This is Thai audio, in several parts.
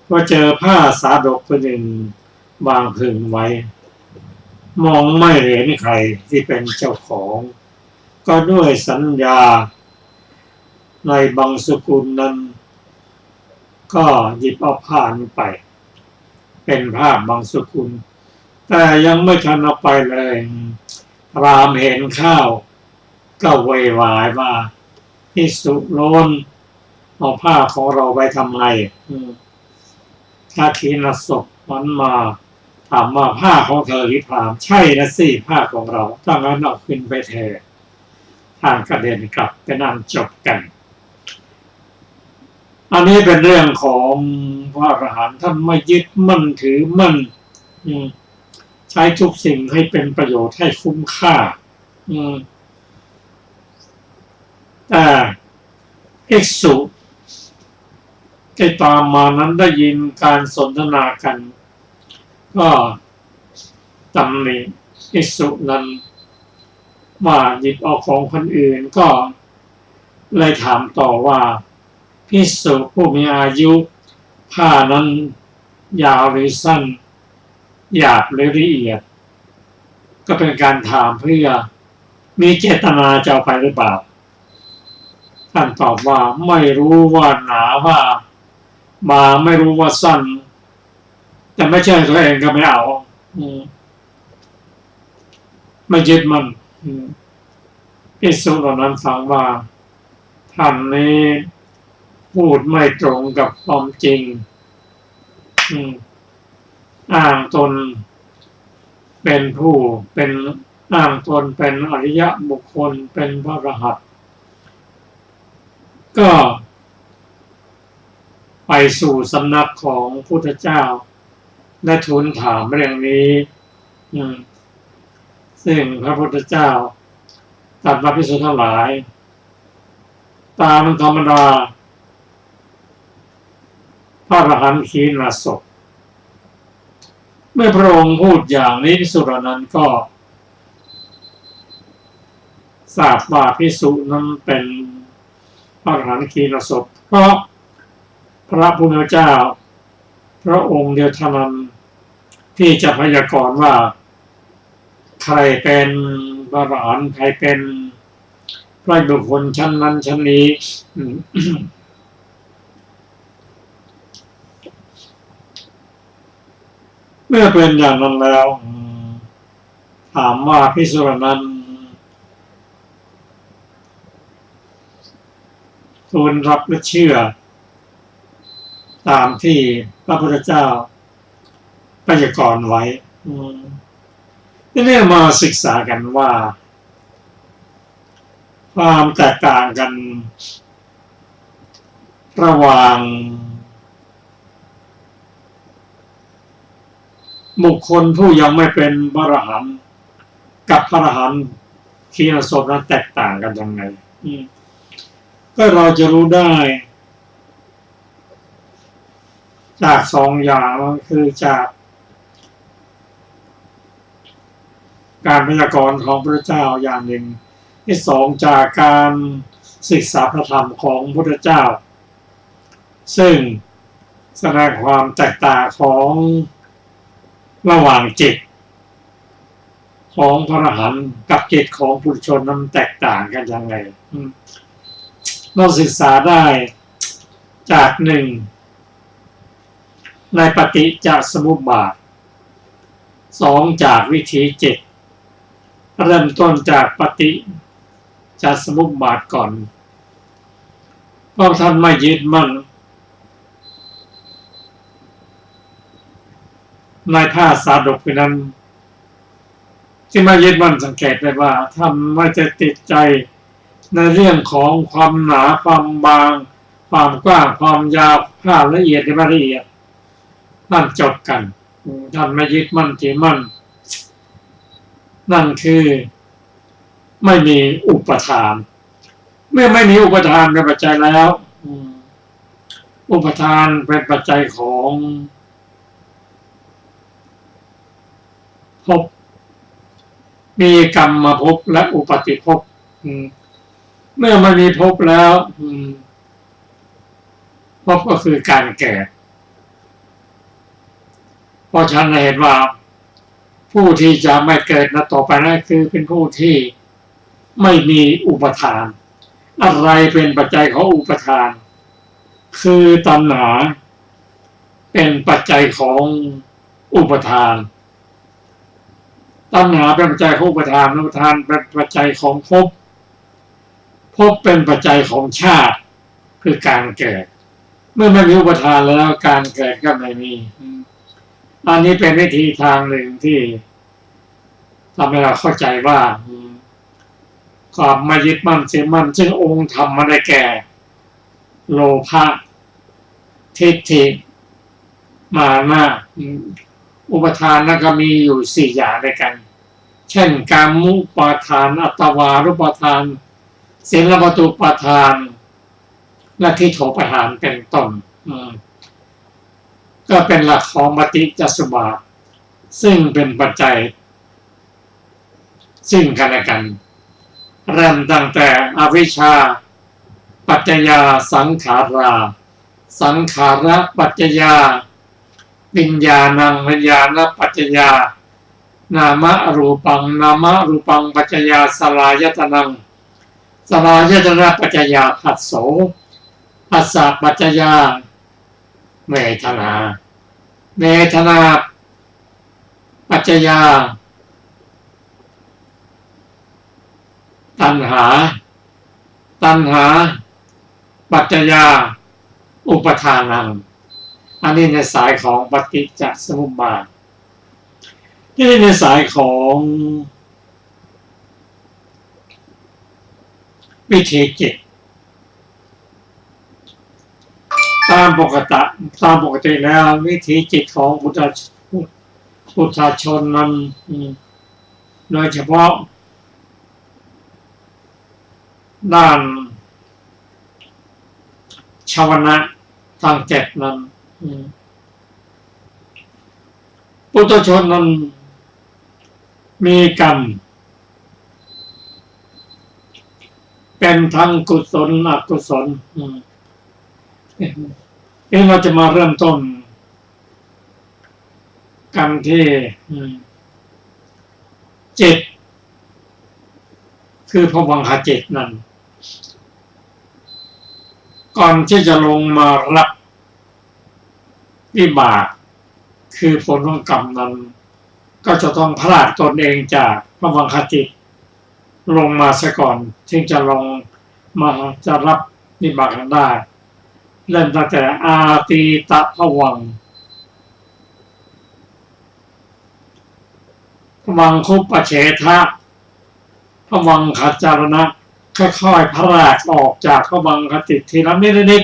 ก็เจอผ้าสาดกตัวหนึ่งวางพึงไว้มองไม่เห็นใครที่เป็นเจ้าของก็ด้วยสัญญาในบางสกุลนั้นก็หยิบเอาผ้านี้ไปเป็นผ้าบางสกุลแต่ยังไม่ทันเอาไปเลยพราหมณ์เห็นข้าวก็โวยวายว่าภิกษุโน้นเอาผ้าของเราไปทำไมถ้าขีณศพมันมาถามว่าผ้าของเธอหรือพราหมณ์ใช่นะสิผ้าของเราถ้างั้นเอาขึ้นไปแทนทางกระเด็นกลับไปนั่งจบกันอันนี้เป็นเรื่องของพระอรหันต์ท่านไม่ยึดมั่นถือมั่นใช้ทุกสิ่งให้เป็นประโยชน์ให้คุ้มค่าแต่ภิกษุที่ตามมานั้นได้ยินการสนทนากันก็ตำหนิภิกษุนั้นว่าหยิบเอาของคนอื่นก็เลยถามต่อว่าภิกษุผู้มีอายุผ้านั้นยาวหรือสั้นหยาบหรือละเอียดก็เป็นการถามเพื่อมีเจตนาจะเอาไปหรือเปล่าท่านตอบว่าไม่รู้ว่าหนาว่าบางไม่รู้ว่าสั้นแต่ไม่ใช่ตัวเองก็ไม่เอาไม่ยึดมันภิกษุเหล่านั้นฟังว่าท่านนี้พูดไม่ตรงกับความจริงอ้างตนเป็นผู้เป็นอ้างตนเป็นอริยบุคคลเป็นพระอรหันต์ก็ไปสู่สำนักของพุทธเจ้าและทูลถามเรื่องนี้ซึ่งพระพุทธเจ้าตรัสว่าภิกษุทั้งหลายตามธรรมดาพระอรหันต์ขีณศพเมื่อพระองค์พูดอย่างนี้ภิกษุเหล่านั้นก็ทราบว่าภิกษุนั้นเป็นพระอรหันต์ขีณศพเพราะพระพุทธเจ้าพระองค์เดียวเท่านั้นที่จะพยากรณ์ว่าใครเป็นพระอรหันต์ใครเป็นพระบุคคลชั้นนั้นชั้นนี้เมื่อเป็นอย่างนั้นแล้วถามว่าภิกษุนั้นทูลรับและเชื่อตามที่พระพุทธเจ้าพยากรณ์ไว้ทีนี้มาศึกษากันว่าความแตกต่างกันระหว่างบุคคลผู้ยังไม่เป็นพระอรหันต์กับพระอรหันต์ขีณศพนั้นแตกต่างกันยังไงก็เราจะรู้ได้จากสองอย่างคือจากการพยากรณ์ของพระเจ้าอย่างหนึ่งที่สองจากการศึกษาพระธรรมของพระเจ้าซึ่งแสดงความแตกต่างของระหว่างจิตของพระอรหันต์กับจิตของปุถุชนนั้นแตกต่างกันยังไงเราศึกษาได้จากหนึ่งในปฏิจจสมุปบาทสองจากวิถีจิตเริ่มต้นจากปฏิจจสมุปบาทก่อนเพราะท่านไม่ยึดมั่นในผ้าสาดกนั้นที่ไม่ยึดมั่นสังเกตได้ว่าท่านไม่จะติดใจในเรื่องของความหนาความบางความกว้างความยาวผ้าละเอียดหรือไม่ละเอียดนั่นจบกันท่านไม่ยึดมั่นถือมั่นนั่นคือไม่มีอุปทานเมื่อไม่มีอุปทานเป็นปัจจัยแล้วอุปทานเป็นปัจจัยของภพมีกรรมมาภพและอุปาติภพเมื่อไม่มีภพแล้วภพก็คือการแก่ ราะฉะนั้นเห็นว่าผู้ที่จะไม่เกิดต่อไปนั้นคือเป็นผู้ที่ไม่มีอุปทานอะไรเป็นปัจจัยของอุปทานคือตัณหาเป็นปัจจัยของอุปทานตัณหาเป็นปัจจัยของอุปทานอุปทานเป็นปัจจัยของภพภพเป็นปัจจัยของชาติคือการเกิดเมื่อไม่มีอุปทานแล้วการเกิดก็ไม่มีอันนี้เป็นวิธีทางหนึ่งที่ทำให้เราเข้าใจว่าความไม่ยึดมั่นถือมั่นซึ่งองค์ธรรมมันได้แก่โลภะทิฏฐิมานะอุปทานนั้นก็มีอยู่สี่อย่างด้วยกันเช่นกามุปาทานอัตวารุปาทานศีลปตุปาทานและทิฏฐโปาทานเป็นต้นก็เป็นหลักของปฏิจจสมุปบาทซึ่งเป็นปัจจัยซึ่งกันและกันเริ่มตั้งแต่อวิชชาปัจจยาสังขาราสังขาระปัจจยาวิญญาณังวิญญาณปัจจยานามรูปังนามรูปังปัจจยาสลายตนังสลายตนะปัจจยาผัสโสผัสสะปัจจยาเวทนาเวทนาปัจจยาตัณหาตัณหาปัจจยาอุปทานังอันนี้ในสายของปฏิจจสมุปบาทที่ในสายของวิธีจิตตามปกติแล้ววิธีจิตของพุทธชนนั้นโดยเฉพาะด้านชาวนะทางเจ็ดนั้นปุถุชนนั้นมีกรรมเป็นทั้งกุศลอกุศลเราจะมาเริ่มต้นกันที่จิตคือภวังคจิตนั้นก่อนที่จะลงมารับวิบากคือผลของกรรมนั้นก็จะต้องพลากตนเองจากภวังคจิตลงมาซะก่อนถึงจะลงมาจะรับวิบากนั้นได้เริ่มตั้งแต่อาตีตะภวังภวังคุปเฉทะภวังคจารณะค่อยๆพลากออกจากภวังคจิตทีละนิด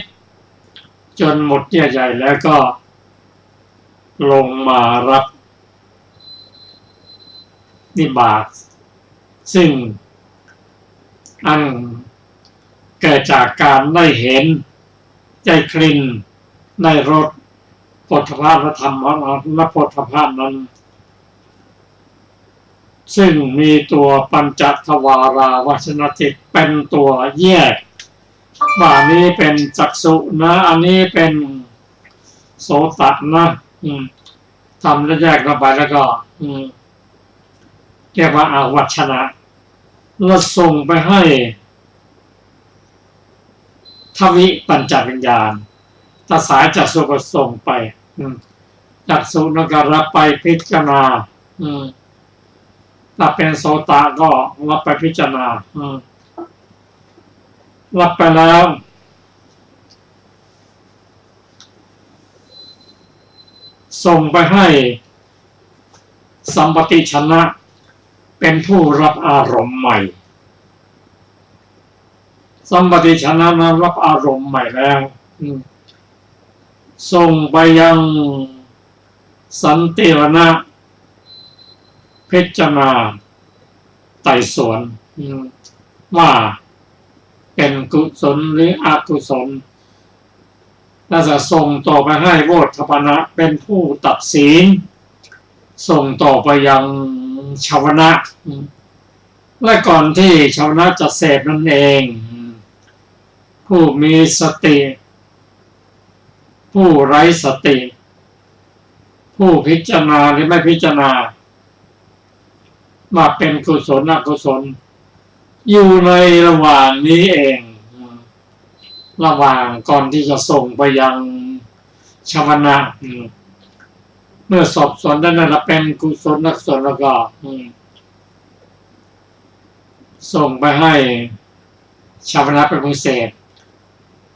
ๆจนหมดใหญ่ๆแล้วก็ลงมารับนิบาตซึ่งอันเกิดจากการได้เห็นได้กลิ่นได้รสโผฏฐัพพะและธรรมและโผฏฐัพพะนั้นซึ่งมีตัวปัญจทวาราวาสนจิตเป็นตัวแยกว่านี้เป็นจักษุนะอันนี้เป็นโสตนะทำแล้วแยกกันไปแล้วก็เรียกว่าอาวัชนะแล้วส่งไปให้ทวิปัญจวิญญาณถ้าสายจักษุก็ส่งไปจักษุแล้วก็รับไปพิจารณาถ้าเป็นโสตก็รับไปพิจารณารับไปแล้วส่งไปให้สัมปติชนะเป็นผู้รับอารมณ์ใหม่สัมปติชนะนั้นรับอารมณ์ใหม่แล้วส่งไปยังสันติวนะพิจารณาไต่สวนว่าเป็นกุศลหรืออกุศลและจะส่งต่อไปให้โวฏฐัพพนะเป็นผู้ตัดสินส่งต่อไปยังชาวนะและก่อนที่ชาวนะจะเสพนั่นเองผู้มีสติผู้ไร้สติ ผ ผู้พิจารณาหรือไม่พิจารณาว่าเป็นกุศลอกุศลอยู่ในระหว่างนี้เองระหว่างก่อนที่จะส่งไปยังชาวนะเมื่อสอบสวนได้นั่นละเป็นกุศลอกุศลแล้วก็ส่งไปให้ชาวนะเป็นผู้เสพ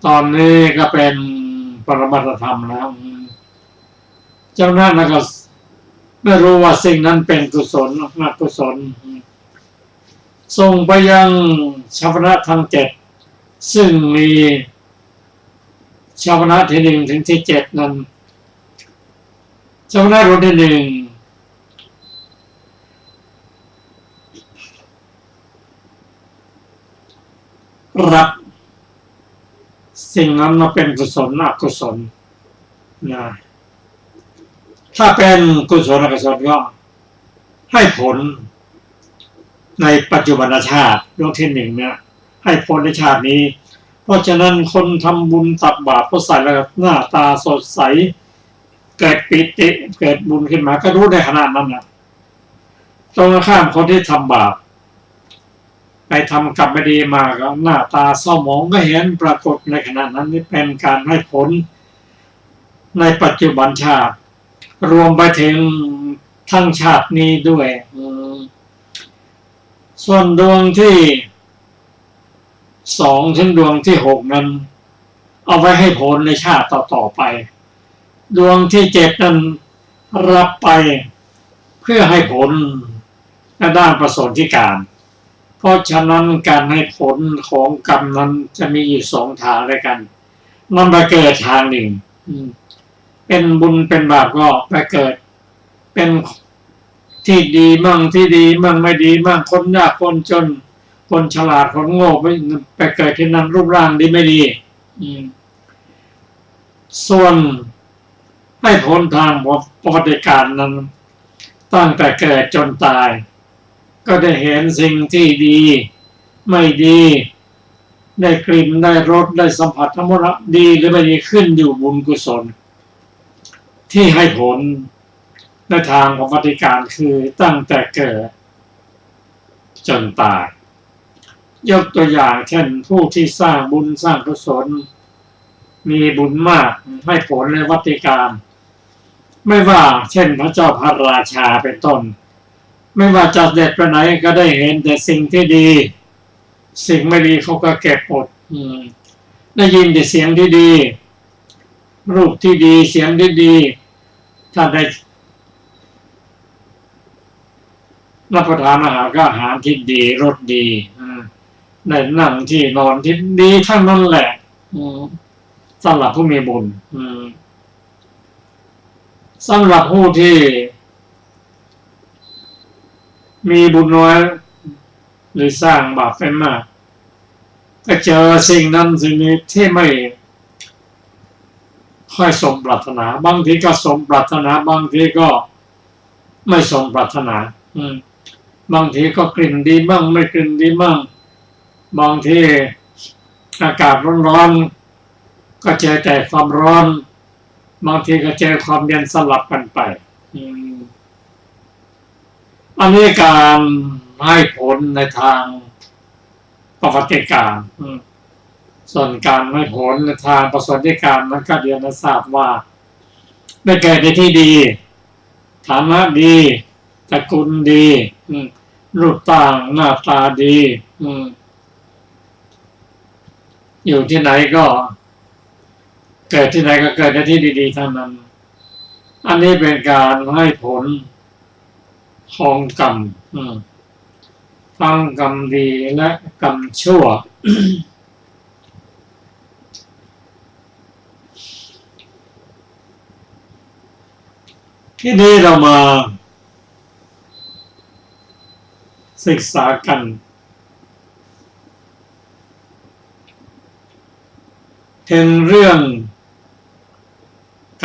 ตอนนี้ก็เป็นปรมัตถธรรมแล้วเจ้าหน้าก็ไม่รู้ว่าสิ่งนั้นเป็นกุศลอกุศลส่งไปยังชาวนะทั้ง7ซึ่งมีชาวนะที่1ถึงที่7นั้นชาวนะรุ่นที่1รับสิ่งนั้นมาเป็นกุศลอกุศลนะถ้าเป็นกุศลอกุศลก็ให้ผลในปัจจุบันชาติดวงที่1เนี่ยให้ผลในชาตินี้เพราะฉะนั้นคนทำบุญตักบาตรพอใส่แล้วหน้าตาสดใสเกิดปิติเกิดบุญขึ้นมาก็รู้ในขนาดนั้นนะตรงข้ามคนที่ทำบาปไปทำกรรมไม่ดีมาก็หน้าตาเศร้าหมองก็เห็นปรากฏในขณะนั้นนี่เป็นการให้ผลในปัจจุบันชาติรวมไปถึงทั้งชาตินี้ด้วยส่วนดวงที่2ถึงดวงที่6นั้นเอาไว้ให้ผลในชาติต่อไปดวงที่7นั้นรับไปเพื่อให้ผลในด้านประสงค์ที่การเพราะฉะนั้นการให้ผลของกรรมนั้นจะมีอยู่2ทางด้วยกันมันไปเกิดทางหนึ่งเป็นบุญเป็นบาปก็ไปเกิดเป็นที่ดีมั่งที่ดีมั่งไม่ดีมั่งคนยากคนจนคนฉลาดคนโง่ไปเกิดที่นั้นรูปร่างดีไม่ดีส่วนให้ผลทางประวัติการนั้นตั้งแต่เกิดจนตายก็ได้เห็นสิ่งที่ดีไม่ดีได้กลิ่นได้รสได้สัมผัสทั้งหมดดีหรือไม่ดีขึ้นอยู่บุญกุศลที่ให้ผลในทางประวัติการคือตั้งแต่เกิดจนตายยกตัวอย่างเช่นผู้ที่สร้างบุญสร้างกุศลมีบุญมากให้ผลในวัติการไม่ว่าเช่นพระเจ้าพระราชาเป็นต้นไม่ว่าจะเด็ดไปไหนก็ได้เห็นแต่สิ่งที่ดีสิ่งไม่ดีเขาก็เก็บหมดได้ยินแต่เสียงที่ดีรูปที่ดีเสียงที่ดีถ้าได้รับประทานอาหารก็อาหารที่ดีรสดีได้นั่งที่นอนที่ดีทั้งนั้นแหละสำหรับผู้มีบุญสำหรับผู้ที่มีบุญน้อยหรือสร้างบาปเป็นมากก็เจอสิ่งนั้นสิ่งนี้ที่ไม่ค่อยสมปรารถนาบางทีก็สมปรารถนาบางทีก็ไม่สมปรารถนาบางทีก็กลิ่นดีบ้างไม่กลิ่นดีบ้างบางทีอากาศร้อนๆก็เจอแต่ความร้อนบางทีก็เจอความเย็นสลับกันไปอันนี้การให้ผลในทางประวัติการส่วนการให้ผลในทางประสบการณ์นั้นก็เรียนทราบว่าได้เกิดในที่ดีฐานะดีตระกูลดีรูปร่างหน้าตาดีอยู่ที่ไหนก็เกิดที่ไหนก็เกิดในที่ดีๆทั้งนั้นอันนี้เป็นการให้ผลของกรรมทั้งกรรมดีและกรรมชั่ว ที่นี้เรามาศึกษากันถึงเรื่อง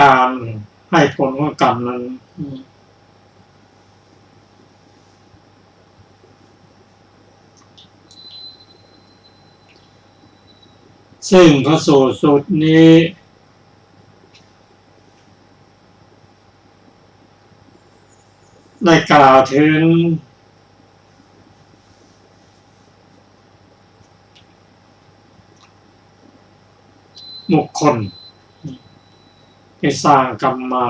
การให้ผลของกรรมนั้นซึ่งพระสูตรนี้ ได้กล่าวถึงบุคคลที่สร้างกรรมมา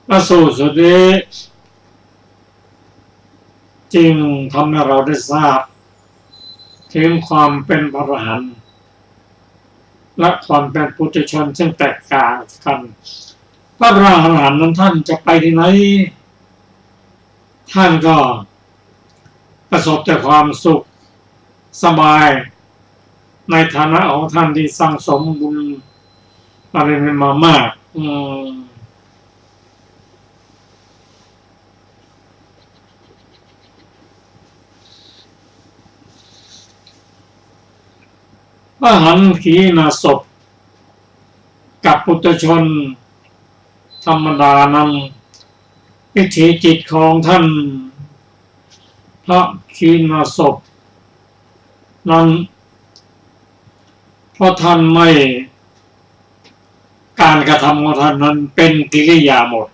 พระสูตรสุดนี้จึงทำให้เราได้ทราบถึงความเป็นพระอรหันต์และความเป็นปุถุชนซึ่งแตกต่างกันพระอรหันต์นั้นท่านจะไปที่ไหนท่านก็ประสบแต่ความสุขสบายในฐานะของท่านที่สั่งสมบุญอะไรมามากพระหันขีณาสพกับปุถุชนธรรมดานั้นวิถีจิตของท่านพระขีณาสพนั้นเพราะท่านไม่การกระทำของท่านนั้นเป็นกิริยาหมด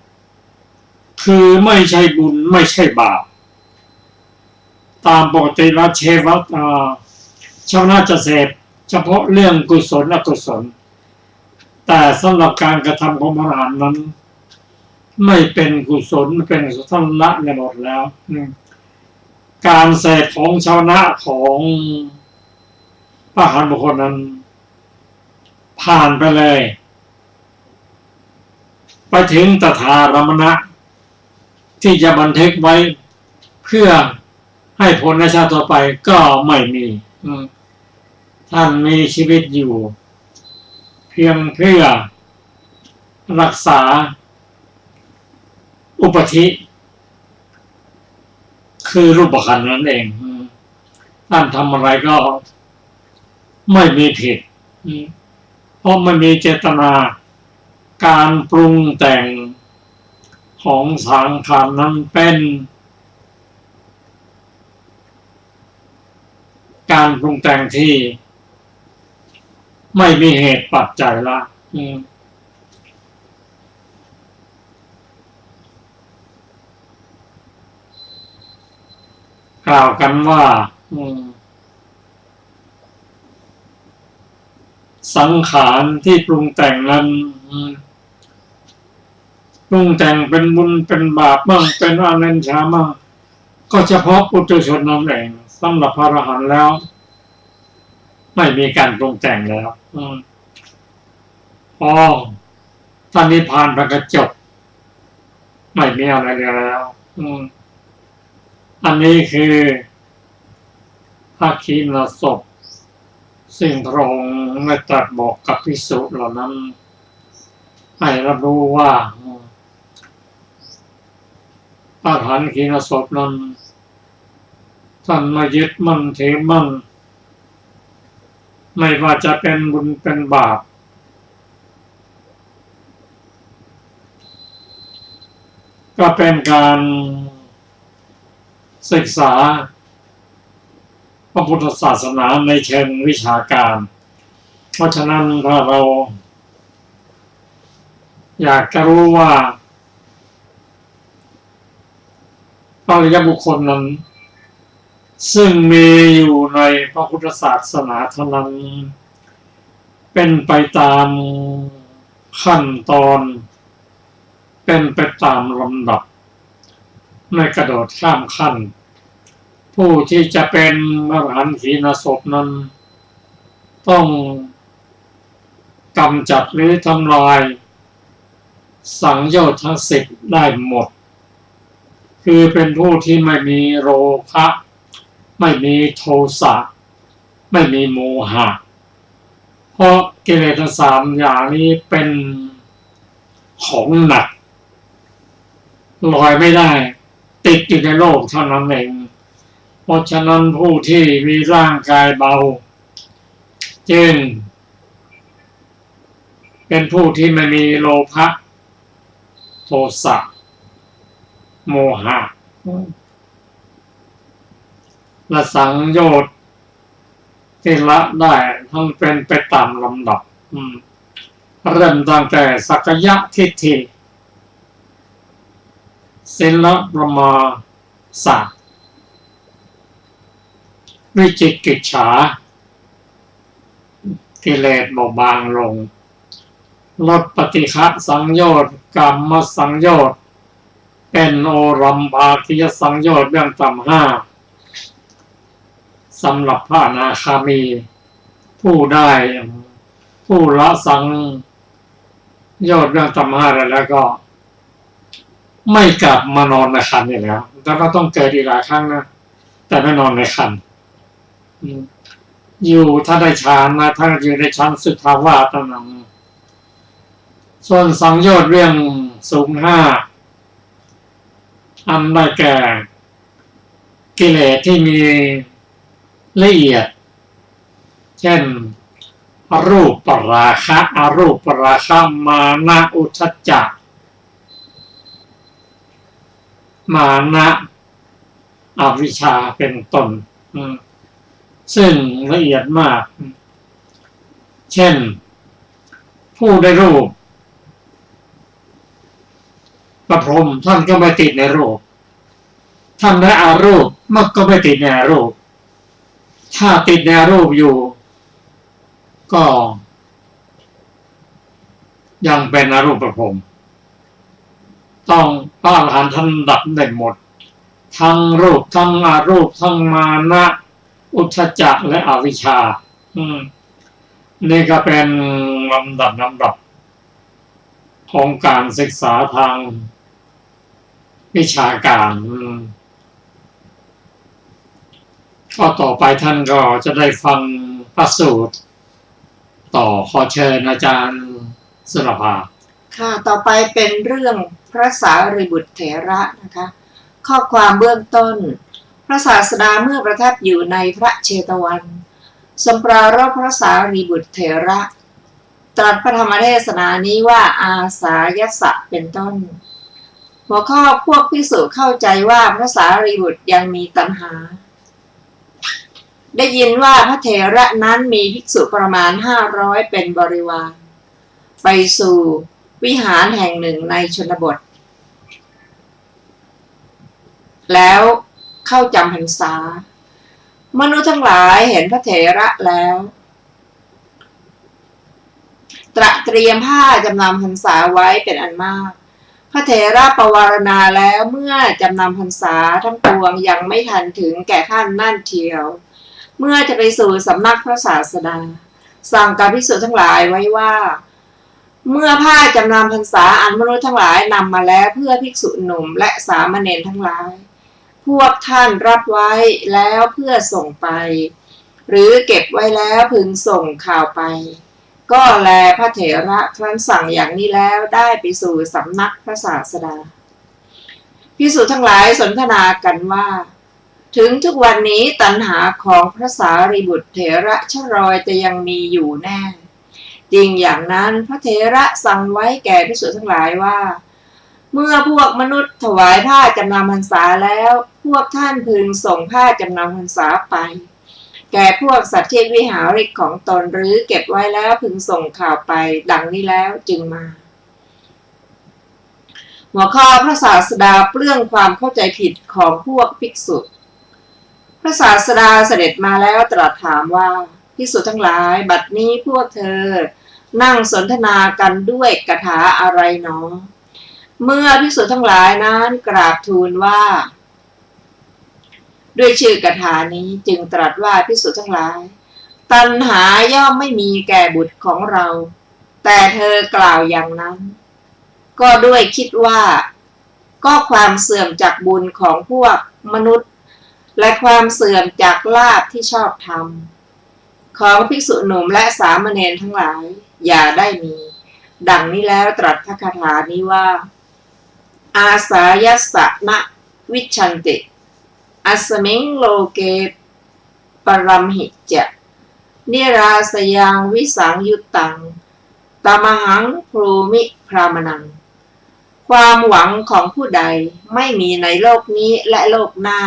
คือไม่ใช่บุญไม่ใช่บาปตามปกติแล้วชาวนาจะเสพเฉพาะเรื่องกุศลอกุศลแต่สำหรับการกระทำของพระอรหันต์นั้นไม่เป็นกุศลไม่เป็นกุศลท่านละในหมดแล้วการเสพของชาวนาของพระอรหันต์บุคคลนั้นผ่านไปเลยไปถึงตถารมณะที่จะบันทึกไว้เพื่อให้ผลในชาติต่อไปก็ไม่มีท่านมีชีวิตอยู่เพียงเพื่อรักษาอุปธิคือรูปขันธ์นั่นเองท่านทำอะไรก็ไม่มีผิดเพราะมันมีเจตนาการปรุงแต่งของสังขารนั้นเป็นการปรุงแต่งที่ไม่มีเหตุปัจจัยละกล่าวกันว่าสังขารที่ปรุงแต่งนั้นปรุงแต่งเป็นบุญเป็นบาปบ้างเป็นอนัญชาบ้างก็เฉพาะปุถุชนนั่นเองสำหรับพระอรหันต์แล้วไม่มีการปรุงแต่งแล้วพอท่านนิพพานไปก็จบไม่มีอะไรแล้วอันนี้คือพระขีณาสพซึ่งพระองค์ได้ตรัสบอกกับภิกษุเหล่านั้นให้รับรู้ว่าพระอรหันต์ขีณาสพนั้นท่านไม่ยึดมั่นถือมั่นไม่ว่าจะเป็นบุญเป็นบาปก็เป็นการศึกษาพระพุทธศาสนาในเชิงวิชาการเพราะฉะนั้นถ้าเราอยากจะรู้ว่าพระอริยบุคคลนั้นซึ่งมีอยู่ในพระพุทธศาสนาเท่านั้นเป็นไปตามขั้นตอนเป็นไปตามลำดับไม่กระโดดข้ามขั้นผู้ที่จะเป็นพระอรหันต์ขีณาสพนั้นต้องกำจัดหรือทำลายสังโยชน์ทั้ง10ได้หมดคือเป็นผู้ที่ไม่มีโลภะไม่มีโทสะไม่มีโมหะเพราะกิเลส3อย่างนี้เป็นของหนักลอยไม่ได้ติดอยู่ในโลกเท่านั้นเองเพราะฉะนั้นผู้ที่มีร่างกายเบาจึงเป็นผู้ที่ไม่มีโลภะโทสะโมหะและสังโยชน์ที่ละได้ มันเป็นไปตามลำดับเริ่มตั้งแต่สักยะทิฏฐิศีลประมาสะวิจิกิจฉากิเลสเบาบางลงลดปฏิฆะสังโยชน์กรรมสังโยชน์เป็นโอรัมภาคิยสังโยชน์เรื่องต่ำ5สำหรับพระอนาคามีผู้ได้ผู้ละสังโยชน์เรื่องต่ำ5แล้วก็ไม่กลับมานอนในขันอีกแล้วแต่ก็ต้องเกิดอีกหลายครั้งนะแต่ไม่นอนในขันอยู่ถ้าได้ฌานนะถ้าอยู่ในชั้นสุทธาวาสนั้นส่วนสังโยชน์เรื่องสูง5อันได้แก่กิเลสที่มีละเอียดเช่นอรูปปราคะอรูปปราคะมานะอุทธัจจะมานะอวิชชาเป็นต้นซึ่งละเอียดมากเช่นผู้ได้รูปพระพรหมท่านก็ไม่ติดในรูปท่านได้อารูปมันก็ไม่ติดในรูปถ้าติดในรูปอยู่ก็ยังเป็นอรูปพระพรหมต้องพระอรหันต์ท่านดับได้หมดทั้งรูปทั้งอารูปทั้งมานะอุทธัจจะและอวิชชานี่ก็เป็นลำดับของการศึกษาทางวิชาการก็ต่อไปท่านก็จะได้ฟังพระสูตรต่อขอเชิญอาจารย์สุรภาค่ะต่อไปเป็นเรื่องพระสารีบุตรเถระนะคะข้อความเบื้องต้นพระศาสดาเมื่อประทับอยู่ในพระเชตวันทรงปรารภพระสารีบุตรเถระตรัสพระธรรมเทศนานี้ว่าอาสายัสสะเป็นต้นหัวข้อพวกภิกษุเข้าใจว่าพระสารีบุตรยังมีตัณหาได้ยินว่าพระเถระนั้นมีภิกษุประมาณ500เป็นบริวารไปสู่วิหารแห่งหนึ่งในชนบทแล้วเข้าจำพรรษามนุษย์ทั้งหลายเห็นพระเถระแล้วตระเตรียมผ้าจำนำพรรษาไว้เป็นอันมากพระเถระปวารณาแล้วเมื่อจำนำพรรษาทั้งปวงยังไม่ทันถึงแก่ขั้นนั่นเทียวเมื่อจะไปสู่สำนักพระศาสดาสั่งกับภิกษุทั้งหลายไว้ว่าเมื่อผ้าจำนำพรรษาอันมนุษย์ทั้งหลายนำมาแล้วเพื่อภิกษุหนุ่มและสามเณรทั้งหลายพวกท่านรับไว้แล้วเพื่อส่งไปหรือเก็บไว้แล้วพึงส่งข่าวไปก็แลพระเถระครั้นสั่งอย่างนี้แล้วได้ไปสู่สำนักพระศาสดาภิกษุทั้งหลายสนทนากันว่าถึงทุกวันนี้ตัณหาของพระสารีบุตรเถระชรอยจะยังมีอยู่แน่จริงอย่างนั้นพระเถระสั่งไว้แก่ภิกษุทั้งหลายว่าเมื่อพวกมนุษย์ถวายผ้าจำนำพรรษาแล้วพวกท่านพึงส่งผ้าจำนำพรรษาไปแก่พวกสัตว์ที่วิหาริกของตนหรือเก็บไว้แล้วพึงส่งข่าวไปดังนี้แล้วจึงมาหัวข้อพระศาสดาเปลื้องความเข้าใจผิดของพวกภิกษุพระศาสดาเสด็จมาแล้วตรัสถามว่าภิกษุทั้งหลายบัดนี้พวกเธอนั่งสนทนากันด้วยคาถาอะไรหนอเมื่อภิกษุทั้งหลายนั้นกราบทูลว่าด้วยชื่อคาถานี้จึงตรัสว่าภิกษุทั้งหลายตัณหาย่อมไม่มีแก่บุตรของเราแต่เธอกล่าวอย่างนั้นก็ด้วยคิดว่าก็ความเสื่อมจากบุญของพวกมนุษย์และความเสื่อมจากลาภที่ชอบทำของภิกษุหนุ่มและสามเณรทั้งหลายอย่าได้มีดังนี้แล้วตรัสพระคาถานี้ว่าอาสายัสสะนะวิชันติอัสมิงโลเกปรัมหิจะนิราสยังวิสังยุตตังตมหังพรูมิพรามนังความหวังของผู้ใดไม่มีในโลกนี้และโลกหน้า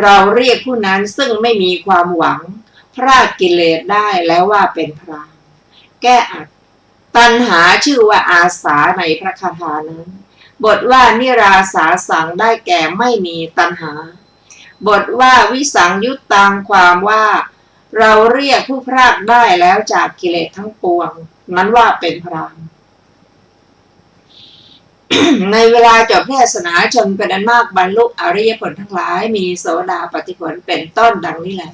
เราเรียกผู้นั้นซึ่งไม่มีความหวังเพ รากกิเลสได้แล้วว่าเป็นพรามแก้อัดตัณหาชื่อว่าอาสาในพระคาถานั้นบทว่านิราสาสังได้แก่ไม่มีตัณหาบทว่าวิสังยุตตังความว่าเราเรียกผู้พรากได้แล้วจากกิเลสทั้งปวงนั้นว่าเป็นพราม ในเวลาจบเทศนาชนเป็นอันมากบรรลุอริยผลทั้งหลายมีโสดาปัตติผลเป็นต้นดังนี้แหละ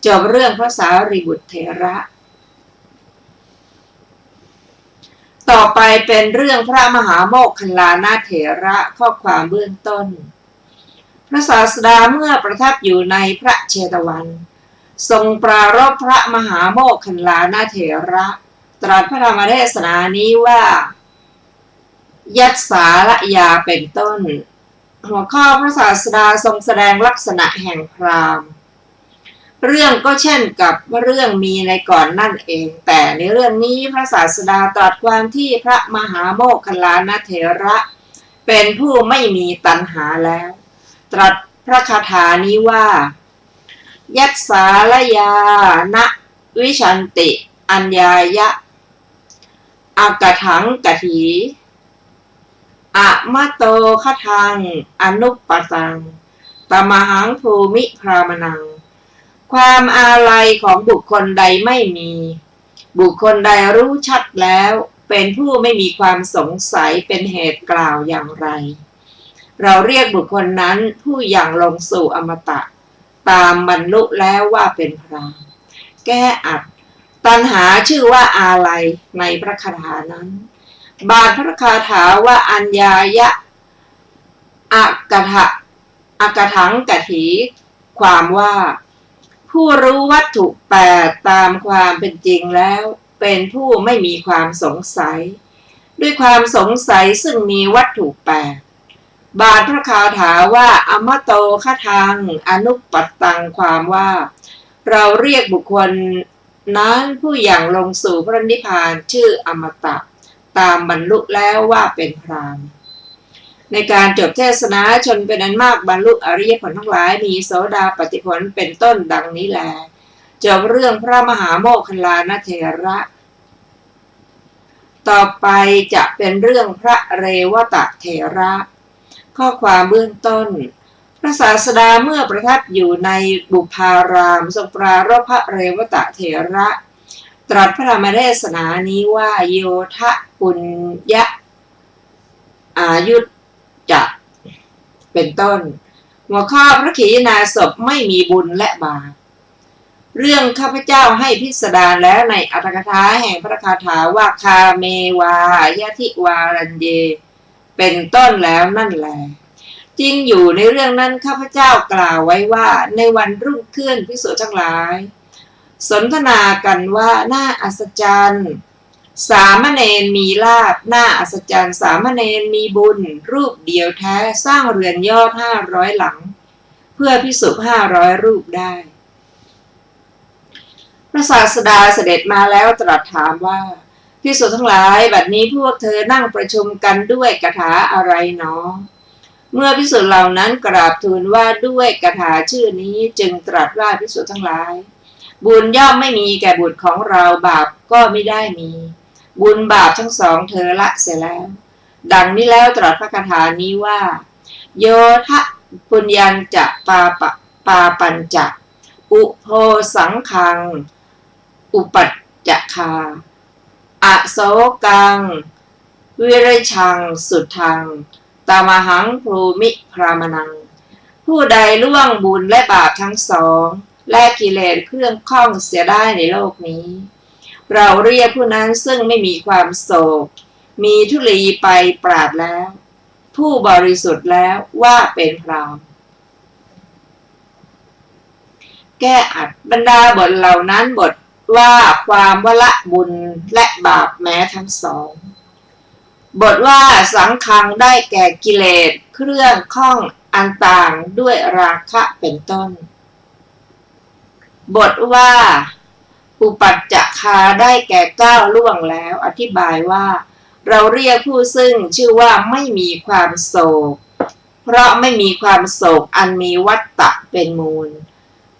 จบเรื่องพระสารีบุตรเถระต่อไปเป็นเรื่องพระมหาโมคคัลลานะเถระข้อความเบื้องต้นพระศาสดาเมื่อประทับอยู่ในพระเชตวันทรงปรารภพระมหาโมคคัลลานะเถระตรัสพระธรรมเทศนานี้ว่ายัสสาละยาเป็นต้นหัวข้อพระศาสดาทรงแสดงลักษณะแห่งพราหมณ์เรื่องก็เช่นกับเรื่องมีในก่อนนั่นเองแต่ในเรื่องนี้พระศาสดาตรัสความที่พระมหาโมคคัลลานะเถระเป็นผู้ไม่มีตัณหาแล้วตรัสพระคาถานี้ว่ายัสสาละยานะวิชันติอัญญายะอากถังกถีอะมะโตคทังอนุปปัสสังตมหังภูมิพรามนังความอาลัยของบุคคลใดไม่มีบุคคลใดรู้ชัดแล้วเป็นผู้ไม่มีความสงสัยเป็นเหตุกล่าวอย่างไรเราเรียกบุคคลนั้นผู้อย่างลงสู่อมตะตามบรรลุแล้วว่าเป็นพรามแก้อัดตัณหาชื่อว่าอาลัยในพระคาถานั้นบาทพระคาถาว่าอัญญายะอากถังกถีความว่าผู้รู้วัตถุแปดตามความเป็นจริงแล้วเป็นผู้ไม่มีความสงสัยด้วยความสงสัยซึ่งมีวัตถุแปดบาทพระคาถาว่าอมโตคทังอนุปปัตตังความว่าเราเรียกบุคคลนั้นผู้อย่างลงสู่พระนิพพานชื่ออมตะตามบรรลุแล้วว่าเป็นพรามในการจบเทศนาชนเป็นอันมากบรรลุอริยผลทั้งหลายมีโสดาปัตติผลเป็นต้นดังนี้แลจบเรื่องพระมหาโมคคัลลานะเถระต่อไปจะเป็นเรื่องพระเรวตะเถระข้อความเบื้องต้นพระศาสดาเมื่อประทับอยู่ในบุพารามทรงปรารภพระเรวตะเถระตรัสพระธรรมเทศนานี้ว่าโยทะปุญญะอายุจะเป็นต้นหัวข้อพระขีณาสพไม่มีบุญและบาปเรื่องข้าพเจ้าให้พิสดารแล้วในอรรถกถาแห่งพระคาถาว่าคาเมวายะทิวารัญเยเป็นต้นแล้วนั่นแหละจริงอยู่ในเรื่องนั้นข้าพเจ้ากล่าวไว้ว่าในวันรุ่งขึ้นภิกษุทั้งหลายสนทนากันว่าน่าอัศจรรย์สามเณรมีลาภน่าอัศจรรย์สามเณรมีบุญรูปเดียวแท้สร้างเรือนยอด500 หลังเพื่อภิกษุ500 รูปได้พระศาสดาเสด็จมาแล้วตรัสถามว่าภิกษุทั้งหลายบัดนี้พวกเธอนั่งประชุมกันด้วยคาถาอะไรหนอเมื่อภิกษุเหล่านั้นกราบทูลว่าด้วยคาถาชื่อนี้จึงตรัสว่าภิกษุทั้งหลายบุญย่อมไม่มีแก่บุตรของเราบาปก็ไม่ได้มีบุญบาปทั้งสองเธอละเสียแล้วดังนี้แล้วตรัสพระคาถานี้ว่าโยทะปุญญัญจะปาปัญจะอุโพสังคังอุปัจจคาอโศกังวิริชังสุทังตามหังภูมิพรามนังผู้ใดล่วงบุญและบาปทั้งสองและกิเลสเครื่องข้องเสียได้ในโลกนี้เราเรียกผู้นั้นซึ่งไม่มีความโศกมีทุลีไปปราดแล้วผู้บริสุทธิ์แล้วว่าเป็นพรามแก้อัดบรรดาบทเหล่านั้นบทว่าความว่าละบุญและบาปแม้ทั้งสองบทว่าสังคังได้แก่กิเลสเครื่องข้องอันต่างด้วยราคะเป็นต้นบทว่าอุปัจจคาได้แก่ก้าวล่วงแล้วอธิบายว่าเราเรียกผู้ซึ่งชื่อว่าไม่มีความโศกเพราะไม่มีความโศกอันมีวัฏฏะเป็นมูล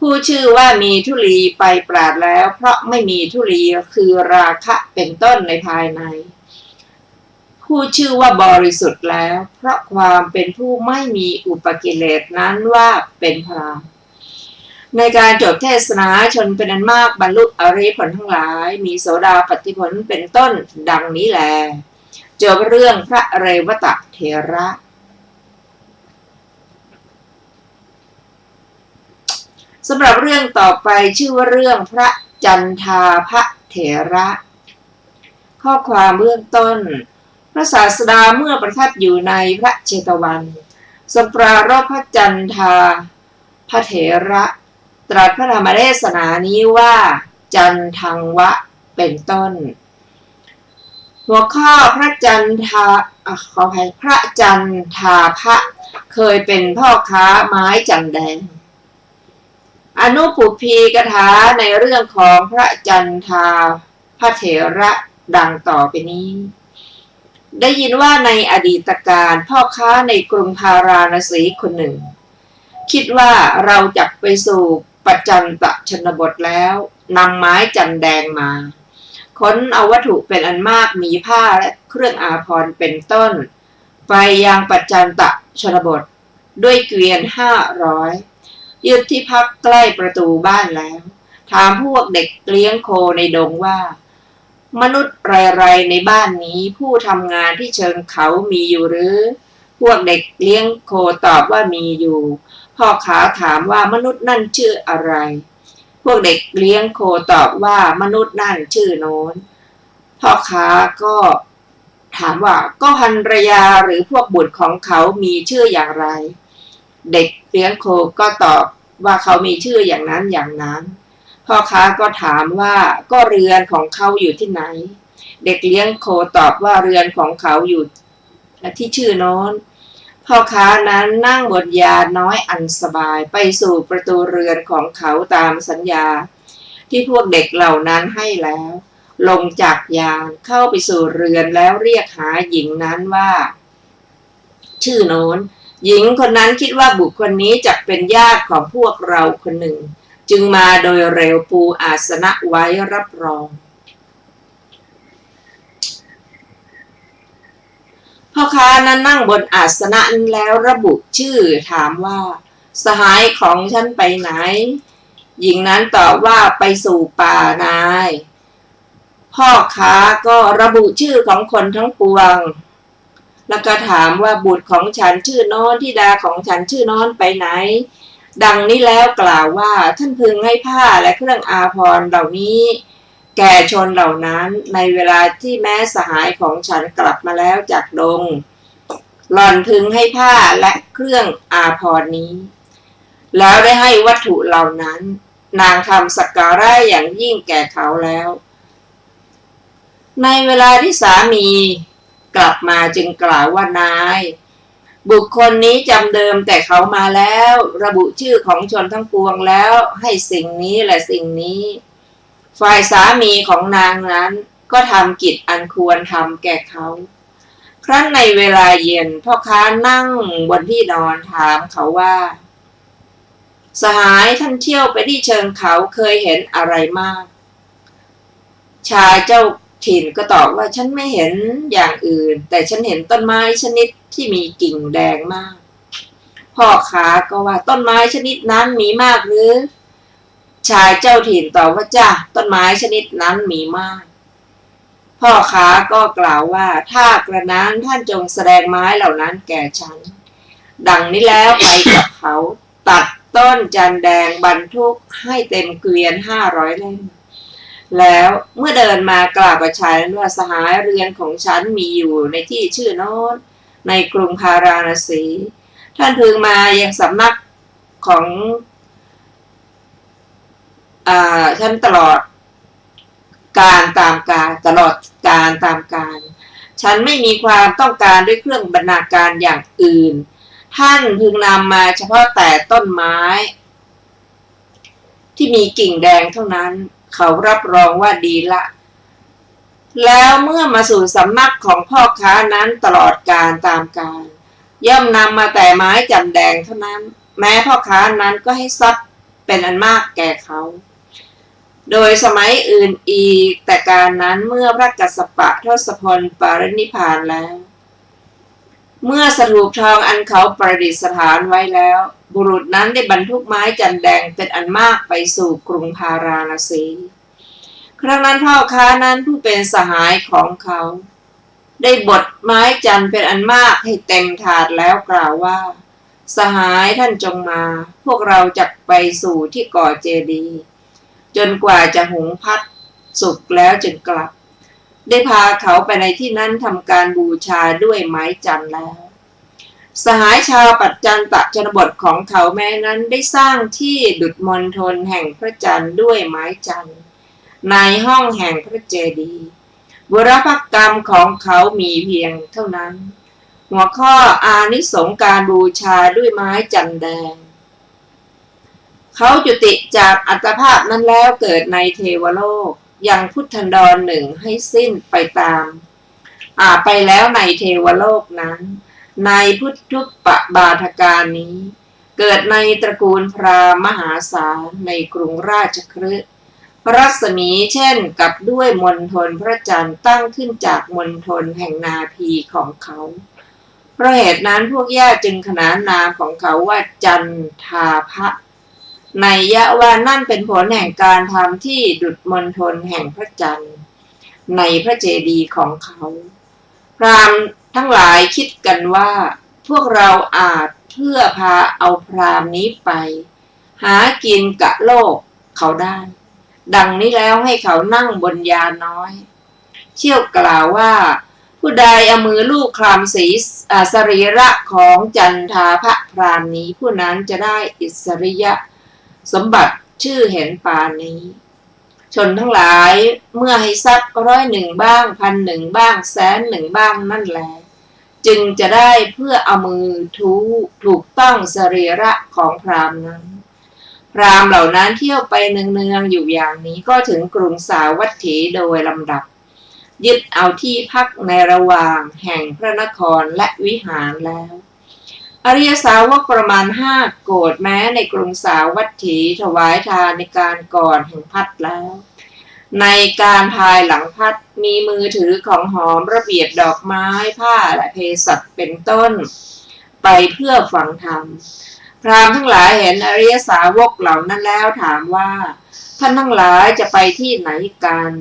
ผ ผู้ชื่อว่ามีทุลีไปปราดแล้วเพราะไม่มีทุลีคือราคะเป็นต้นในภายในผู้ชื่อว่าบริสุทธิ์แล้วเพราะความเป็นผู้ไม่มีอุปกิเลสนั้นว่าเป็นพรามในการจบเทศนาชนเป็นอันมากบรรลุอริยผลทั้งหลายมีโสดาปัตติผลเป็นต้นดังนี้แลจบเรื่องพระเรวตเถระสำหรับเรื่องต่อไปชื่อว่าเรื่องพระจันทาภเถระข้อความเบื้องต้นพระศาสดาเมื่อประทับอยู่ในพระเชตวันทรงปรารภพระจันทาภเถระตรัสพระธรรมเทศนานี้ว่าจันทังวะเป็นต้นหัวข้อพระจันทาขออภัยพระจันทาภะเคยเป็นพ่อค้าไม้จันแดงอนุปุพีกถาในเรื่องของพระจันทาภเถระดังต่อไปนี้ได้ยินว่าในอดีตการพ่อค้าในกรุงพาราณสีคนหนึ่งคิดว่าเราจะไปสู่ปัจจันตชนบทแล้วนำไม้จันแดงมาขนเอาวัตถุเป็นอันมากมีผ้าและเครื่องอาภรณ์เป็นต้นไปยังปัจจันตชนบทด้วยเกวียน500ยืดที่พักใกล้ประตูบ้านแล้วถามพวกเด็กเลี้ยงโคในดงว่ามนุษย์ไรๆในบ้านนี้ผู้ทำงานที่เชิงเขามีอยู่หรือพวกเด็กเลี้ยงโคตอบว่ามีอยู่พ่อค้าถามว่ามนุษย์นั่นชื่ออะไรพวกเด็กเลี้ยงโคตอบว่ามนุษย์นั่นชื่อโน้นพ่อค้าก็ถามว่าก็ภรรยาหรือพวกบุตรของเขามีชื่ออย่างไรเด็กเลี้ยงโคก็ตอบว่าเขามีชื่ออย่างนั้นอย่างนั้นพ่อค้าก็ถามว่าก็เรือนของเขาอยู่ที่ไหนเด็กเลี้ยงโคตอบว่าเรือนของเขาอยู่ที่ชื่อโน้นพ่อค้านั้นนั่งบนยานน้อยอันสบายไปสู่ประตูเรือนของเขาตามสัญญาที่พวกเด็กเหล่านั้นให้แล้วลงจากยานเข้าไปสู่เรือนแล้วเรียกหาหญิงนั้นว่าชื่อโน้นหญิงคนนั้นคิดว่าบุคคลนี้จะเป็นญาติของพวกเราคนหนึ่งจึงมาโดยเร็วปูอาสนะไว้รับรองพ่อค้านั้นนั่งบนอาสนะแล้วระบุชื่อถามว่าสหายของฉันไปไหนหญิงนั้นตอบว่าไปสู่ป่านายพ่อค้าก็ระบุชื่อของคนทั้งปวงแล้วก็ถามว่าบุตรของฉันชื่อโน้นธิดาของฉันชื่อโน้นไปไหนดังนี้แล้วกล่าวว่าท่านพึงให้ผ้าและเครื่องอาภรณ์เหล่านี้แก่ชนเหล่านั้นในเวลาที่แม้สหายของฉันกลับมาแล้วจากดงหล่อนพึงให้ผ้าและเครื่องอาภรณ์นี้แล้วได้ให้วัตถุเหล่านั้นนางทำสักการะอย่างยิ่งแก่เขาแล้วในเวลาที่สามีกลับมาจึงกล่าวว่านายบุคคลนี้จำเดิมแต่เขามาแล้วระบุชื่อของชนทั้งปวงแล้วให้สิ่งนี้และสิ่งนี้ฝ่ายสามีของนางนั้นก็ทำกิจอันควรทำแก่เขาครั้นในเวลาเย็นพ่อค้านั่งบนที่นอนถามเขาว่าสหายท่านเที่ยวไปที่เชิงเขาเคยเห็นอะไรมากชายเจ้าถิ่นก็ตอบว่าฉันไม่เห็นอย่างอื่นแต่ฉันเห็นต้นไม้ชนิดที่มีกิ่งแดงมากพ่อค้าก็ว่าต้นไม้ชนิดนั้นมีมากหรือชายเจ้าถิ่นตอบว่าจ้ะต้นไม้ชนิดนั้นมีมากพ่อค้าก็กล่าวว่าถ้ากระนั้นท่านจงแสดงไม้เหล่านั้นแก่ฉันดังนี้แล้วไปกับเขาตัดต้นจันแดงบรรทุกให้เต็มเกวียน500 เล่มแล้วเมื่อเดินมากล่าวกับชายนั้นว่าสหายเรือนของฉันมีอยู่ในที่ชื่อโน้นในกรุงพาราณสีท่านพึงมายังสำนักของท่านตลอดการตามการตลอดการตามการฉันไม่มีความต้องการด้วยเครื่องบรรณาการอย่างอื่นท่านพึงนำมาเฉพาะแต่ต้นไม้ที่มีกิ่งแดงเท่านั้นเขารับรองว่าดีละแล้วเมื่อมาสู่สำนักของพ่อค้านั้นตลอดการตามการย่อมนำมาแต่ไม้จันแดงเท่านั้นแม้พ่อค้านั้นก็ให้ทรัพย์ เป็นอันมากแก่เขาโดยสมัยอื่นอีกแต่การนั้นเมื่อพระกัสสปะทศพลปรินิพพานแล้วเมื่อสถูปทองอันเขาประดิษฐานไว้แล้วบุรุษนั้นได้บรรทุกไม้จันแดงเป็นอันมากไปสู่กรุงพาราณสีครั้งนั้นพ่อค้านั้นผู้เป็นสหายของเขาได้บดไม้จันเป็นอันมากให้เต็มถาดแล้วกล่าวว่าสหายท่านจงมาพวกเราจะไปสู่ที่ก่อเจดีย์จนกว่าจะหุงพัดสุกแล้วจึงกลับได้พาเขาไปในที่นั้นทำการบูชาด้วยไม้จันทร์แล้วสหายชาวปัจจันตชนบทของเขาแม้นั้นได้สร้างที่ดุจมณฑลแห่งพระจันทร์ด้วยไม้จันทร์ในห้องแห่งพระเจดีย์บุรพกรรมของเขามีเพียงเท่านั้นหัวข้ออานิสงส์การบูชาด้วยไม้จันทร์แดงเขาจุติจากอัตภาพนั้นแล้วเกิดในเทวโลกยังพุทธันดรหนึ่งให้สิ้นไปตามไปแล้วในเทวโลกนั้นในพุทธุปบาทการนี้เกิดในตระกูลพราหมณ์มหาศาลในกรุงราชคฤห์รัศมีเช่นกับด้วยมณฑลพระจันทร์ตั้งขึ้นจากมณฑลแห่งนาภีของเขาเพราะเหตุนั้นพวกญาติจึงขนานนามของเขาว่าจันทาภะในยะว่านั่นเป็นผลแห่งการทำที่ดุจมณฑลแห่งพระจันทร์ในพระเจดีย์ของเขาพราหมณ์ทั้งหลายคิดกันว่าพวกเราอาจเพื่อพาเอาพราหมณ์นี้ไปหากินกะโลกเขาได้ดังนี้แล้วให้เขานั่งบนยาน้อยเชี่ยวกล่าวว่าผู้ใดเอามือลูบคลำศีรษะสรีระของจันทาภพรามนี้ผู้นั้นจะได้อิสริยสมบัติชื่อเห็นปานนี้ชนทั้งหลายเมื่อให้ทรัพย์101บ้าง1,000บ้าง100,000บ้างนั่นแหละจึงจะได้เพื่อเอามือถูกต้องสรีระของพราหมณ์นั้นพราหมณ์เหล่านั้นเที่ยวไปเนืองๆอยู่อย่างนี้ก็ถึงกรุงสาวัตถีโดยลำดับยึดเอาที่พักในระหว่างแห่งพระนครและวิหารแล้วอริยสาวกประมาณ5 โกฏแม้ในกรุงสาวัตถีถวายทานในการก่อนแห่งพัดแล้วในการภายหลังพัดมีมือถือของหอมระเบียบดอกไม้ผ้าและเภสัชเป็นต้นไปเพื่อฟังธรรมพราหมณ์ทั้งหลายเห็นอริยสาวกเหล่านั้นแล้วถามว่าท่านทั้งหลายจะไปที่ไหนกัน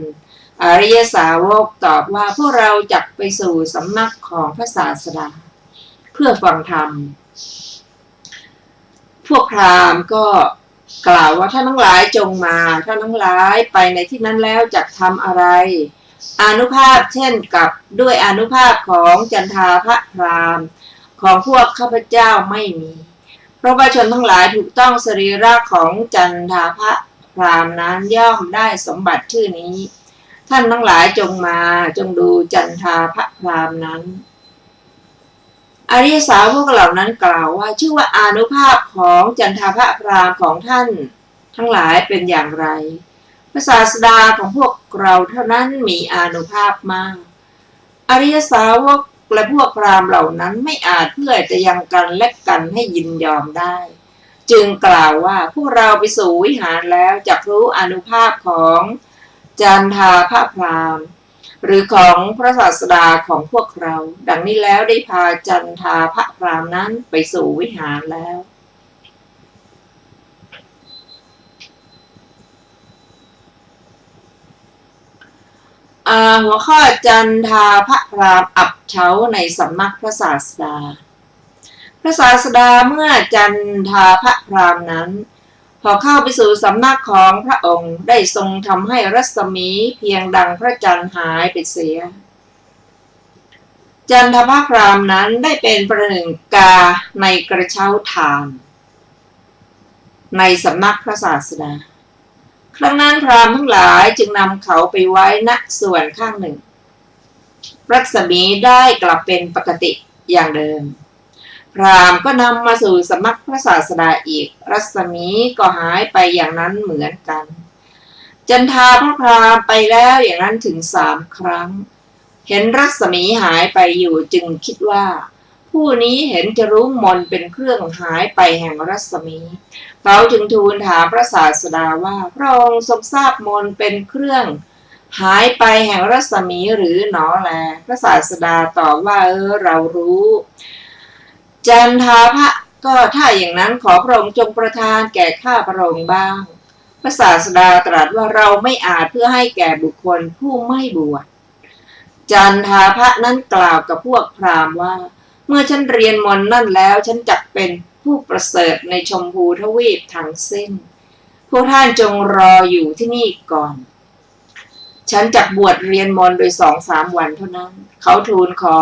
อริยสาวกตอบว่าพวกเราจักไปสู่สำนักของพระศาสดาเพื่อฟังธรรมพวกพราหมณ์ก็กล่าวว่าท่านทั้งหลายจงมาท่านทั้งหลายไปในที่นั้นแล้วจักทำอะไรอานุภาพเช่นกับด้วยอานุภาพของจันทาภพราหมณ์ของพวกข้าพเจ้าไม่มีเพราะว่าชนทั้งหลายถูกต้องสรีระของจันทาภพราหมณ์นั้นย่อมได้สมบัติชื่อนี้ท่านทั้งหลายจงมาจงดูจันทาภพราหมณ์นั้นอริยสาวกเหล่านั้นกล่าวว่าชื่อว่าอานุภาพของจันทาภพราหมณ์ของท่านทั้งหลายเป็นอย่างไรพระศาสดาของพวกเราเท่านั้นมีอานุภาพมากอริยสาวกและพวกพราหมณ์เหล่านั้นไม่อาจเพื่อจะยังกันและกันให้ยินยอมได้จึงกล่าวว่าพวกเราไปสู่วิหารแล้วจักรู้อานุภาพของจันทาภพราหมณ์หรือของพระศาสดาของพวกเราดังนี้แล้วได้พาจันทาภพราหมณ์นั้นไปสู่วิหารแล้วหัวข้อจันทาภพราหมณ์อับเฉาในสำนักพระศาสดาพระศาสดาเมื่อจันทาภพราหมณ์นั้นพอเข้าไปสู่สำนักของพระองค์ได้ทรงทำให้รัศมีเพียงดังพระจันทร์หายไปเสียจันทภพราหมณ์นั้นได้เป็นประหนึ่งกาในกระเช้าถ่านในสำนักพระศาสดาครั้งนั้นพราหมณ์ทั้งหลายจึงนำเขาไปไว้ณส่วนข้างหนึ่งรัศมีได้กลับเป็นปกติอย่างเดิมพราหมณ์ก็นำมาสู่สำนักพระศาสดาอีกรัศมีก็หายไปอย่างนั้นเหมือนกันจันทาภพราหมณ์ไปแล้วอย่างนั้นถึง3 ครั้งเห็นรัศมีหายไปอยู่จึงคิดว่า ผู้นี้เห็นจะรู้มนเป็นเครื่องหายไปแห่งรัศมีเขาจึงทูลถามพระศาสดาว่าพระองค์ทรงทราบมนเป็นเครื่องหายไปแห่งรัศมีหรือหนอแลพระศาสดาตอบว่าเรารู้จันทาภะก็ถ้าอย่างนั้นขอพระองค์จงประทานแก่ข้าพระองค์บ้างพระศาสดาตรัสว่าเราไม่อาจเพื่อให้แก่บุคคลผู้ไม่บวชจันทาภะนั้นกล่าวกับพวกพราหมณ์ว่าเมื่อฉันเรียนมนต์นั่นแล้วฉันจักเป็นผู้ประเสริฐในชมพูทวีปทั้งสิ้นพวกท่านจงรออยู่ที่นี่ก่อนฉันจักบวชเรียนมนต์โดย2-3 วันเท่านั้นเขาทูลขอ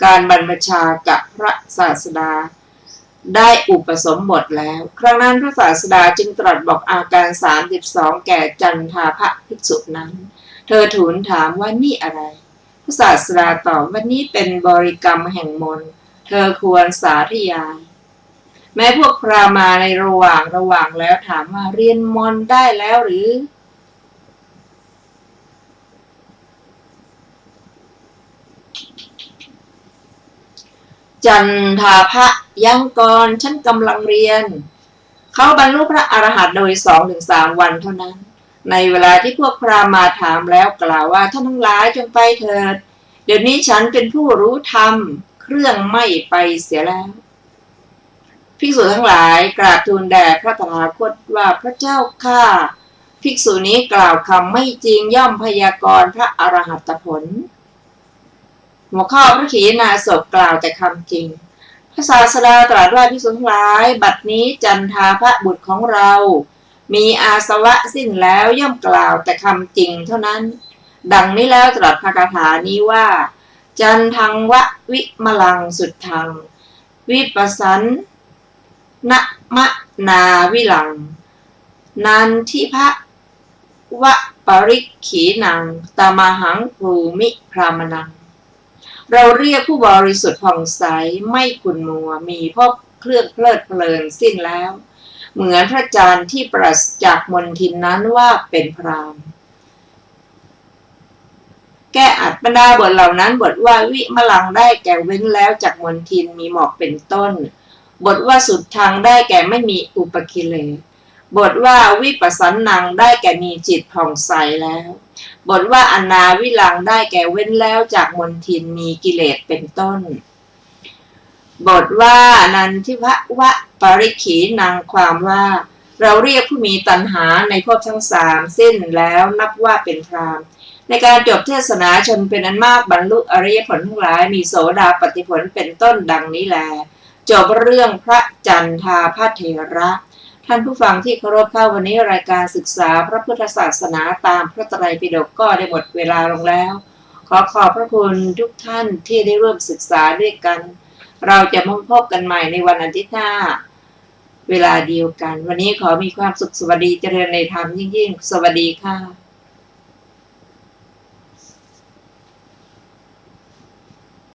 การบรรพชากับพระศาสดาได้อุปสมบทแล้วครั้งนั้นพระศาสดาจึงตรัสบอกอาการ32แก่จันทาภะภิกษุนั้นเธอทูลถามว่านี่อะไรพระศาสดาตอบว่านี้เป็นบริกรรมแห่งมนต์เธอควรสาธยายแม้พวกพราหมณ์มาในระหว่างแล้วถามว่าเรียนมนต์ได้แล้วหรือจันทาภะยังก่อนฉันกำลังเรียนเขาบรรลุพระอรหันต์โดย2-3 วันเท่านั้นในเวลาที่พวกพราหมณ์มาถามแล้วกล่าวว่าท่านทั้งหลายจงไปเถิดเดี๋ยวนี้ฉันเป็นผู้รู้ธรรมเครื่องไม่ไปเสียแล้วภิกษุทั้งหลายกราบทูลแด่พระตถาคตว่าพระเจ้าข้าภิกษุนี้กล่าวคำไม่จริงย่อมพยากรณ์พระอรหัตผลหัวข้อพระขีณาสพกล่าวแต่คำจริงพระศาสดาตรัสว่าภิกษุทั้งหลายบัดนี้จันทาภะบุตรของเรามีอาสวะสิ้นแล้วย่อมกล่าวแต่คำจริงเท่านั้นดังนี้แล้วตรัสพระคาถานี้ว่าจันทังวะวิมลังสุดทังวิปัสสันนะมะนาวิลังนันทิภะวะปริขีนังตามหังภูมิพรามนังเราเรียกผู้บริสุทธิ์ผ่องใสไม่ขุ่นมัวมีพบเครื่องเพลิดเพลินสิ้นแล้วเหมือนพระจันทร์ที่ปราศจากมลทินนั้นว่าเป็นพรามแก้อัดบรรดาบทเหล่านั้นบทว่าวิมลังได้แก่เว้นแล้วจากมลทินมีหมอกเป็นต้นบทว่าสุดทางได้แก่ไม่มีอุปกิเลสบทว่าวิปัสสนังได้แก่มีจิตผ่องใสแล้วบทว่าอนาวิลังได้แก่เว้นแล้วจากมลทินมีกิเลสเป็นต้นบทว่านันทิภะวะปริขีนังความว่าเราเรียกผู้มีตัณหาในภพทั้ง3สิ้นแล้วนับว่าเป็นพราหมณ์ในการจบเทศนาชนเป็นอันมากบรรลุอริยผลทั้งหลายมีโสดาปัตติผลเป็นต้นดังนี้แลจบเรื่องพระจันทาภเถระท่านผู้ฟังที่เคารพเข้าวันนี้รายการศึกษาพระพุทธศาสนาตามพระไตรปิฎกก็ได้หมดเวลาลงแล้วขอขอบพระคุณทุกท่านที่ได้ร่วมศึกษาด้วยกันเราจะมาพบกันใหม่ในวันอาทิตย์หน้าเวลาเดียวกันวันนี้ขอมีความสุขสวัสดีเจริญในธรรมยิ่งๆสวัสดีค่ะ